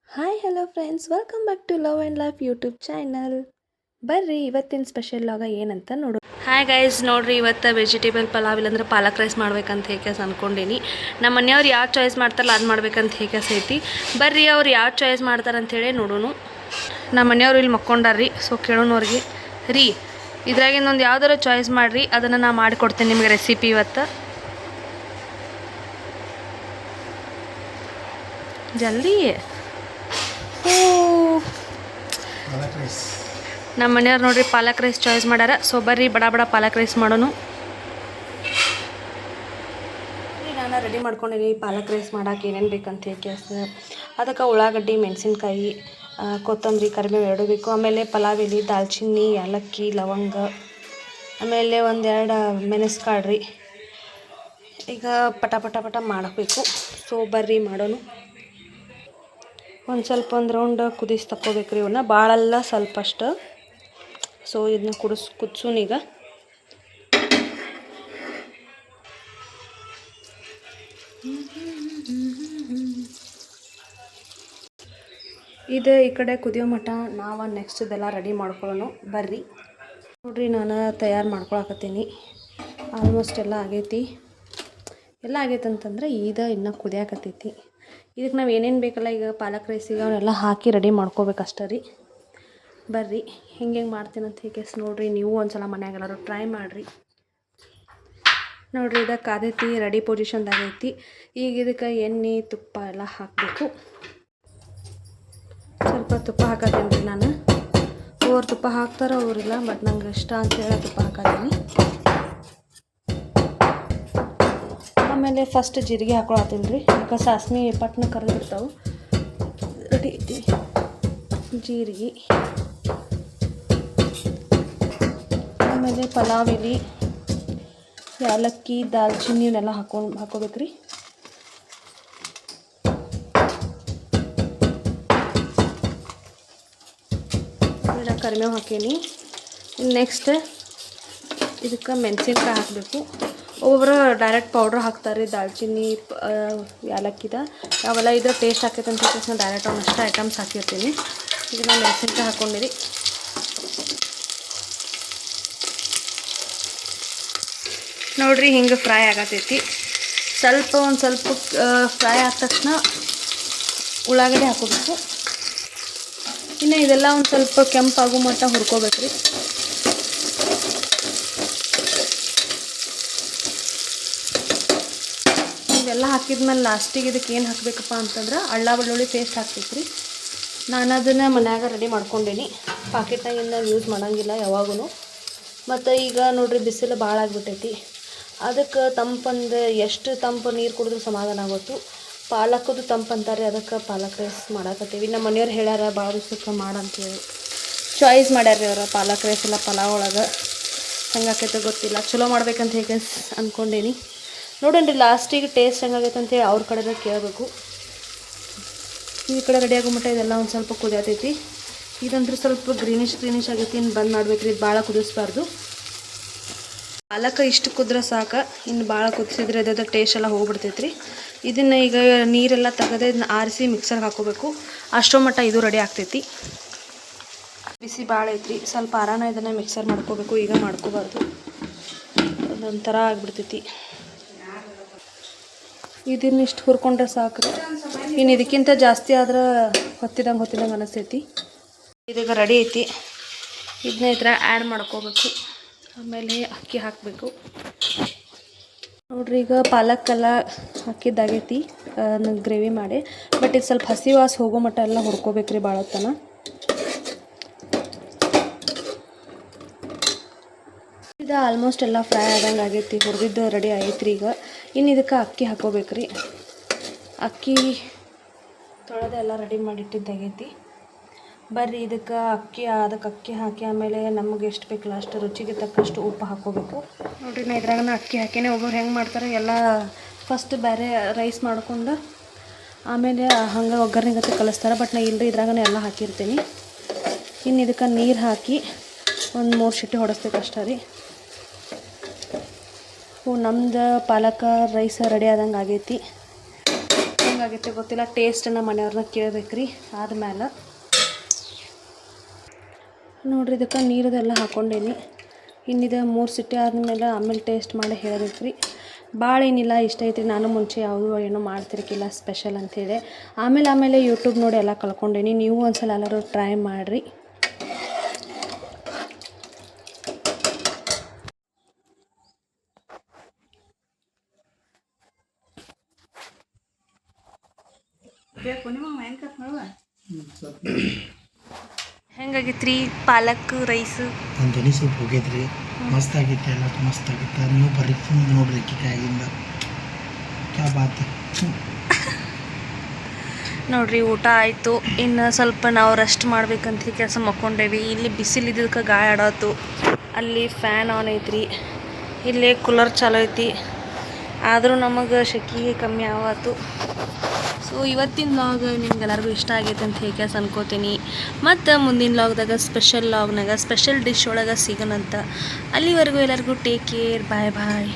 Hi hello friends, welcome back to love and life YouTube channel. ಬರ್ರಿ ಇವತ್ತಿನ special ಆಗ ಏನಂತ ನೋಡು. ಹಾಯ್ ಗೈಸ್, ನೋಡ್ರಿ ಇವತ್ತು ವೆಜಿಟೇಬಲ್ ಪಲಾವ್ ಇಲ್ಲಾಂದ್ರೆ ಪಾಲಕ್ ರೈಸ್ ಮಾಡ್ಬೇಕಂತ ಹೇಗೆ ಅನ್ಕೊಂಡೀನಿ. ನಮ್ಮ ಮನೆಯವ್ರು ಯಾವ ಚಾಯ್ಸ್ ಮಾಡ್ತಾರಲ್ಲ ಅದು ಮಾಡ್ಬೇಕಂತ ಹೇಗೆ ಐತಿ. ಬರ್ರಿ ಅವ್ರು ಯಾವ ಚಾಯ್ಸ್ ಮಾಡ್ತಾರಂತೇಳಿ ನೋಡೋಣ. ನಮ್ಮ ಮನೆಯವ್ರು ಇಲ್ಲಿ ಮಕ್ಕೊಂಡಾರ್ರಿ, ಸೊ ಕೇಳೋನವ್ರಿಗೆ ರೀ ಇದ್ರಾಗಿಂದ ಒಂದು ಯಾವ್ದಾರು ಚಾಯ್ಸ್ ಮಾಡಿರಿ, ಅದನ್ನು ನಾನು ಮಾಡಿಕೊಡ್ತೇನೆ ನಿಮಗೆ ರೆಸಿಪಿ ಇವತ್ತು. ಜಲ್ದಿ ನಮ್ಮ ಮನೆಯವ್ರು ನೋಡ್ರಿ ಪಾಲಕ್ ರೈಸ್ ಚಾಯ್ಸ್ ಮಾಡ್ಯಾರ. ಸೊ ಬರ್ರಿ ಬಡ ಬಡ ಪಾಲಕ್ ರೈಸ್ ಮಾಡೋಣ. ನಾನು ರೆಡಿ ಮಾಡ್ಕೊಂಡಿನಿ ಪಾಲಕ್ ರೈಸ್ ಮಾಡೋಕೆ ಏನೇನು ಬೇಕಂತ ಹೇಳಿ. ಅದಕ್ಕೆ ಉಳ್ಳಾಗಡ್ಡಿ, ಮೆಣಸಿನ್ಕಾಯಿ, ಕೊತ್ತಂಬರಿ, ಕರಿಬೇವು ಎರಡು ಬೇಕು. ಆಮೇಲೆ ಪಲಾವ್ ಎಲೆ, ದಾಲ್ಚಿನ್ನಿ, ಏಲಕ್ಕಿ, ಲವಂಗ, ಆಮೇಲೆ ಒಂದೆರಡು ಮೆಣಸ್ಕಾಳು ರೀ. ಈಗ ಪಟ ಪಟ ಪಟ ಮಾಡಬೇಕು. ಸೊ ಬರ್ರಿ ಮಾಡೋಣ. ಒಂದು ಸ್ವಲ್ಪ ಒಂದು ರೌಂಡ್ ಕುದಿಸಿ ತಕ್ಕೋಬೇಕ್ರಿ ಇವನ್ನ, ಭಾಳಲ್ಲ ಸ್ವಲ್ಪ ಅಷ್ಟು. ಸೊ ಇದನ್ನ ಕುದಿಸೋನೀಗ. ಇದು ಈ ಕಡೆ ಕುದಿಯೋ ಮಟ್ಟ ನಾವು ನೆಕ್ಸ್ಟ್ ಇದೆಲ್ಲ ರೆಡಿ ಮಾಡ್ಕೊಳ್ಳೋಣ. ಬರ್ರಿ ನೋಡ್ರಿ, ನಾನು ತಯಾರು ಮಾಡ್ಕೊಳಕತ್ತೀನಿ. ಆಲ್ಮೋಸ್ಟ್ ಎಲ್ಲ ಆಗೈತಿ. ಎಲ್ಲ ಆಗೈತೆ ಅಂತಂದ್ರೆ ಇದು ಇನ್ನೂ ಕುದಿಯಾಕತ್ತೈತಿ. ಇದಕ್ಕೆ ನಾವು ಏನೇನು ಬೇಕಲ್ಲ ಈಗ ಪಾಲಕ್ ರೈಸಿಗೆ ಅವನ್ನೆಲ್ಲ ಹಾಕಿ ರೆಡಿ ಮಾಡ್ಕೋಬೇಕಷ್ಟೆ ರೀ. ಬರ್ರಿ ಹೆಂಗೆ ಮಾಡ್ತೀನಿ ಅಂತ ಹೇಗೆ ನೋಡಿರಿ. ನೀವು ಒಂದು ಸಲ ಮನ್ಯಾಗೆಲ್ಲರೂ ಟ್ರೈ ಮಾಡಿರಿ. ನೋಡಿರಿ ಇದು ಕಾದೈತಿ, ರೆಡಿ ಪೊಸಿಷನ್ದಾಗೈತಿ. ಈಗ ಇದಕ್ಕೆ ಎಣ್ಣೆ, ತುಪ್ಪ ಎಲ್ಲ ಹಾಕಬೇಕು. ಸ್ವಲ್ಪ ತುಪ್ಪ ಹಾಕತ್ತೀನಿ ರೀ ನಾನು. ಅವ್ರು ತುಪ್ಪ ಹಾಕ್ತಾರೋ ಅವರಿಲ್ಲ, ಬಟ್ ನಂಗೆ ಇಷ್ಟ ಅಂತೇಳಿ ತುಪ್ಪ ಹಾಕತ್ತೀನಿ. ಆಮೇಲೆ ಫಸ್ಟ್ ಜೀರಿಗೆ ಹಾಕೊಳತ್ತೀನಿ ರೀ. ಯಾಕೆ ಸಾಸ್ಮಿ ಪಟ್ನ ಕರೆದಿರ್ತಾವೆ. ರೆಡಿ ಐತಿ ಜೀರಿಗೆ. ಆಮೇಲೆ ಪಲಾವ್ ಎಲೆ, ಏಲಕ್ಕಿ, ದಾಲ್ಚಿನ್ನಿ ಇವನ್ನೆಲ್ಲ ಹಾಕೋಬೇಕ್ರಿ. ಕರಿಬೇವು ಹಾಕೀನಿ. ನೆಕ್ಸ್ಟ್ ಇದಕ್ಕೆ ಮೆಣಸಿನ್ಕಾಯಿ ಹಾಕಬೇಕು. ಒಬ್ಬೊಬ್ಬರು ಡೈರೆಕ್ಟ್ ಪೌಡ್ರ್ ಹಾಕ್ತಾರೆ, ದಾಲ್ಚಿನ್ನಿ, ಏಲಕ್ಕಿದ ಅವೆಲ್ಲ ಇದ್ರೆ ಟೇಸ್ಟ್ ಹಾಕೈತೆ ಅಂತ ಹೇಳಿ ನಾನು ಡೈರೆಕ್ಟ್ ಅವನ್ನಷ್ಟು ಐಟಮ್ಸ್ ಹಾಕಿರ್ತೀನಿ. ಈಗ ನಾನು ಮೆಣಸಿನ್ಕಾಯಿ ಹಾಕ್ಕೊಂಡಿರಿ. ನೋಡಿರಿ ಹಿಂಗೆ ಫ್ರೈ ಆಗತೈತಿ. ಒಂದು ಸ್ವಲ್ಪ ಫ್ರೈ ಆದ ತಕ್ಷಣ ಉಳ್ಳಾಗಡ್ಡಿ ಹಾಕೋಬೇಕು. ಇನ್ನು ಇದೆಲ್ಲ ಒಂದು ಸ್ವಲ್ಪ ಕೆಂಪಾಗೋ ಮಟ್ಟ ಹುರ್ಕೋಬೇಕ್ರಿ. ಇವೆಲ್ಲ ಹಾಕಿದ್ಮೇಲೆ ಲಾಸ್ಟಿಗೆ ಇದಕ್ಕೆ ಏನು ಹಾಕಬೇಕಪ್ಪ ಅಂತಂದ್ರೆ ಅಳ್ಳ ಬೆಳ್ಳುಳ್ಳಿ ಪೇಸ್ಟ್ ಹಾಕ್ಬೇಕ್ರಿ. ನಾನು ಅದನ್ನು ಮನ್ಯಾಗ ರೆಡಿ ಮಾಡ್ಕೊಂಡೇನಿ. ಪಾಕೆಟ್ನಾಗಿಂದ ಯೂಸ್ ಮಾಡೋಂಗಿಲ್ಲ ಯಾವಾಗೂ. ಮತ್ತು ಈಗ ನೋಡಿರಿ ಬಿಸಿಲು ಭಾಳ ಆಗಿಬಿಟ್ಟೈತಿ. ಅದಕ್ಕೆ ತಂಪಂದು ಎಷ್ಟು ತಂಪು ನೀರು ಕುಡಿದ್ರೂ ಸಮಾಧಾನ ಆಗೋತ್ತು. ಪಾಲಕ್ಕದು ತಂಪು ಅಂತಾರೆ, ಅದಕ್ಕೆ ಪಾಲಕ್ ರೈಸ್ ಮಾಡಾಕತ್ತೀವಿ. ನಮ್ಮ ಮನೆಯವ್ರು ಹೇಳ್ಯಾರ ಭಾಳ ದಿವ್ಸಕ್ಕೆ ಮಾಡಂತೇಳಿ ಚಾಯ್ಸ್ ಮಾಡ್ಯಾರ ರೀ ಅವ್ರ ಪಾಲಕ್ ರೈಸ್ ಎಲ್ಲ ಪಲಾವ್ ಒಳಗೆ. ಹೆಂಗಾಕೈತೆ ಗೊತ್ತಿಲ್ಲ, ಚಲೋ ಮಾಡ್ಬೇಕಂತ ಹೇಗೆ ಅಂದ್ಕೊಂಡೇನಿ. ನೋಡೋಣ ಲಾಸ್ಟಿಗೆ ಟೇಸ್ಟ್ ಹೆಂಗಾಗೈತೆ ಅಂತೇಳಿ ಅವ್ರ ಕಡೆ ಕೇಳಬೇಕು. ಈ ಕಡೆ ರೆಡಿ ಆಗೋ ಮಟ್ಟ ಇದೆಲ್ಲ ಒಂದು ಸ್ವಲ್ಪ ಕುದಿಯತೈತಿ. ಇದಂದ್ರೆ ಸ್ವಲ್ಪ ಗ್ರೀನಿಶ್ ಆಗೈತಿ. ಇನ್ನು ಬಂದ್ ಮಾಡ್ಬೇಕ್ರಿ, ಇದು ಭಾಳ ಕುದಿಸ್ಬಾರ್ದು. ಪಾಲಕ ಇಷ್ಟು ಕುದ್ರೆ ಸಾಕು. ಇನ್ನು ಭಾಳ ಕುದಿಸಿದ್ರೆ ಅದ್ರ ಟೇಸ್ಟ್ ಎಲ್ಲ ಹೋಗ್ಬಿಡ್ತೈತ್ರಿ. ಇದನ್ನು ಈಗ ನೀರೆಲ್ಲ ತೆಗೆದು ಇದನ್ನ ಆರಿಸಿ ಮಿಕ್ಸರ್ಗೆ ಹಾಕೋಬೇಕು. ಅಷ್ಟೋ ಮಟ್ಟ ಇದು ರೆಡಿ ಆಗ್ತೈತಿ. ಬಿಸಿ ಭಾಳ ಐತ್ರಿ, ಸ್ವಲ್ಪ ಆರಾನ ಇದನ್ನು ಮಿಕ್ಸರ್ ಮಾಡ್ಕೋಬೇಕು. ಈಗ ಮಾಡ್ಕೋಬಾರ್ದು, ಅದೊಂಥರ ಆಗಿಬಿಡ್ತೈತಿ. ಇದನ್ನಿಷ್ಟು ಹುರ್ಕೊಂಡ್ರೆ ಸಾಕ್ರಿ. ಇನ್ನು ಇದಕ್ಕಿಂತ ಜಾಸ್ತಿ ಆದ್ರೆ ಹೊತ್ತಿದಂಗೆ ಅನಿಸ್ತೈತಿ. ಇದೀಗ ರೆಡಿ ಐತಿ. ಇದನ್ನ ಈ ಥರ ಆ್ಯಡ್ ಮಾಡ್ಕೋಬೇಕು. ಆಮೇಲೆ ಅಕ್ಕಿ ಹಾಕಬೇಕು. ನೋಡ್ರಿ, ಈಗ ಪಾಲಕ್ಕೆಲ್ಲ ಹಾಕಿದ್ದಾಗೈತಿ ಗ್ರೇವಿ ಮಾಡಿ. ಬಟ್ ಇದು ಸ್ವಲ್ಪ ಹಸಿ ವಾಸ ಹೋಗೋ ಮಟ್ಟ ಎಲ್ಲ ಹುರ್ಕೋಬೇಕ್ರಿ ಭಾಳ ಹೊತ್ತನ. ಇದು ಆಲ್ಮೋಸ್ಟ್ ಎಲ್ಲ ಫ್ರೈ ಆದಂಗೆ ಆಗೈತಿ. ಹುರಿದಿದ್ದು ರೆಡಿ ಆಗೈತ್ರಿ. ಈಗ ಇನ್ನು ಇದಕ್ಕೆ ಅಕ್ಕಿ ಹಾಕೋಬೇಕ್ರಿ. ಅಕ್ಕಿ ತೊಳೆದೆಲ್ಲ ರೆಡಿ ಮಾಡಿಟ್ಟಿದ್ದಾಗೈತಿ. ಬರ್ರಿ ಇದಕ್ಕೆ ಅಕ್ಕಿ ಹಾಕಿ ಆಮೇಲೆ ನಮಗೆ ಎಷ್ಟು ಬೇಕಲ್ಲ ಅಷ್ಟು ರುಚಿಗೆ ತಕ್ಕಷ್ಟು ಉಪ್ಪು ಹಾಕ್ಕೋಬೇಕು. ನೋಡಿರಿ, ನಾ ಇದ್ರಾಗ ಅಕ್ಕಿ ಹಾಕೇನೆ. ಒಬ್ಬರು ಹೆಂಗೆ ಮಾಡ್ತಾರೆ ಎಲ್ಲ ಫಸ್ಟ್ ಬೇರೆ ರೈಸ್ ಮಾಡ್ಕೊಂಡು ಆಮೇಲೆ ಹಂಗೆ ಒಗ್ಗರಣೆಗತ್ತೆ ಕಲಿಸ್ತಾರೆ. ಬಟ್ ನಾ ಇಲ್ಲರಿ, ಇದ್ರಾಗನೇ ಎಲ್ಲ ಹಾಕಿರ್ತೀನಿ. ಇನ್ನು ಇದಕ್ಕೆ ನೀರು ಹಾಕಿ ಒಂದು 3 ಶಿಟಿ ಹೊಡೆಸ್ಬೇಕು ಅಷ್ಟೇ ರೀ. ನಮ್ದು ಪಾಲಕ ರೈಸ್ ರೆಡಿ ಆದಂಗೆ ಆಗೈತಿ. ಹೆಂಗಾಗೈತೆ ಗೊತ್ತಿಲ್ಲ. ಟೇಸ್ಟನ್ನು ಮನೆಯವ್ರನ್ನ ಕೇಳ್ಬೇಕ್ರಿ. ಆದ್ಮೇಲೆ ನೋಡಿರಿ ಇದಕ್ಕೆ ನೀರದೆಲ್ಲ ಹಾಕ್ಕೊಂಡೇನಿ. ಇನ್ನಿದು 3 ಸಿಟಿ ಆದಮೇಲೆ ಆಮೇಲೆ ಟೇಸ್ಟ್ ಮಾಡಿ ಹೇಳಬೇಕ್ರಿ. ಭಾಳ ಏನಿಲ್ಲ, ಇಷ್ಟ ಐತ್ರಿ. ನಾನು ಮುಂಚೆ ಯಾವುದೂ ಏನೋ ಮಾಡ್ತಿರ್ಕಿಲ್ಲ ಸ್ಪೆಷಲ್ ಅಂಥೇಳಿ. ಆಮೇಲೆ ಯೂಟ್ಯೂಬ್ ನೋಡಿ ಎಲ್ಲ ಕಲ್ತ್ಕೊಂಡೇನಿ. ನೀವು ಒಂದ್ಸಲ ಎಲ್ಲರೂ ಟ್ರೈ ಮಾಡಿರಿ. ಹೆಂಗಾಗಿತ್ರಿ ಪಾಲಕ್ ರೈಸ್? ತಂದೂರಿ ಸೂಪ್ ಹೋಗೈತ್ರಿ, ಮಸ್ತ್ ಆಗೈತಿ. ಎಲ್ಲ ಮಸ್ತ್ ಆಗೈತೆ. ನೀವು ಬರ್ರಿ ನೋಡ್ರಿ ಕಾಯಿಯಿಂದ ಕ್ಯಾ ಬಾತ್. ನೋಡ್ರಿ ಊಟ ಆಯಿತು. ಇನ್ನು ಸ್ವಲ್ಪ ನಾವು ರೆಸ್ಟ್ ಮಾಡ್ಬೇಕಂತ ಕೆಲಸ ಮಕ್ಕೊಂಡೇವಿ. ಇಲ್ಲಿ ಬಿಸಿಲಿದ್ದಕ್ಕೆ ಗಾಳಿ ಆಡತ್ತು. ಅಲ್ಲಿ ಫ್ಯಾನ್ ಆನ್ ಐತ್ರಿ, ಇಲ್ಲಿ ಕೂಲರ್ ಚಾಲೋ ಐತಿ. ಆದರೂ ನಮಗೆ ಶೆಕೆ ಕಮ್ಮಿ ಆವತ್ತು. ಸೊ ಇವತ್ತಿನ ಲಾಗ್ ನಿಮ್ಗೆಲ್ಲರಿಗೂ ಇಷ್ಟ ಆಗೈತೆ ಅಂತ ಹೇಗೆ ಅನ್ಕೋತೀನಿ. ಮತ್ತು ಮುಂದಿನ ಲಾಗ್ದಾಗ ಸ್ಪೆಷಲ್ ಲಾಗ್ನಾಗ ಸ್ಪೆಷಲ್ ಡಿಶ್ ಒಳಗೆ ಸಿಗೋಣಂತ. ಅಲ್ಲಿವರೆಗೂ ಎಲ್ಲರಿಗೂ ಟೇಕ್ ಕೇರ್. ಬಾಯ್ ಬಾಯ್.